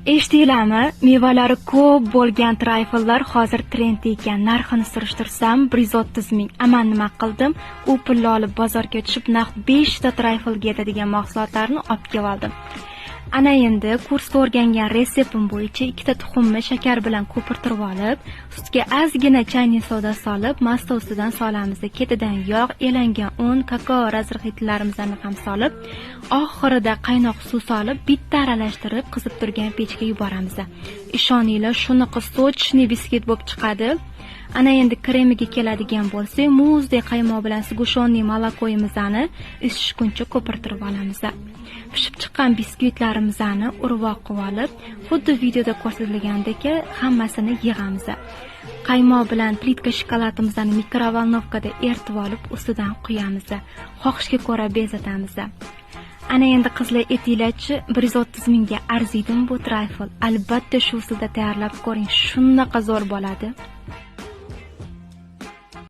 Eshitdinglarmi? Mevalari ko'p bo'lgan trayfellar hozir trendda ekan. Narxini surishtirsam 130 ming. Aman nima qildim? U pulni olib bozorga tushib, naq 5 ta trayfelga yetadigan mahsulotlarni olib kelib oldim. Ana endi kursda o'rgangan retseptim bo'yicha 2 ta tuxumni shakar bilan ko'pirtirib olib, sutga ozgina chaynak soda solib, masta ustidan solamiz. Ketidan yog', elangan un, kakao razrixitlarimizni ham solib, oxirida qaynoq suv solib, bitta aralashtirib, qizib turgan pechga yuboramiz. Ishoninglar, shunaqa sochni biskit bo'lib chiqadi. Ana endi kremiga keladigan bo'lsak, muzdek qaymoq bilan sgushonniy molokoyimizni isishguncha ko'pirtirib olamiz. Pishib chiqqan biskvitlarimizni urvoq qilib olib, xuddi videoda ko'rsatilgandek hammasini yig'amiz. Qaymoq bilan plitka shokoladimizni mikrovolnovkada eritib olib, ustidan quyamiz. Xohishga ko'ra bezatamiz. Ana endi qizlar aytinglarchi, 130 mingga arziydimi bu trayfel? Albatta shu usulda tayyorlab ko'ring, shunaqa zo'r bo'ladi.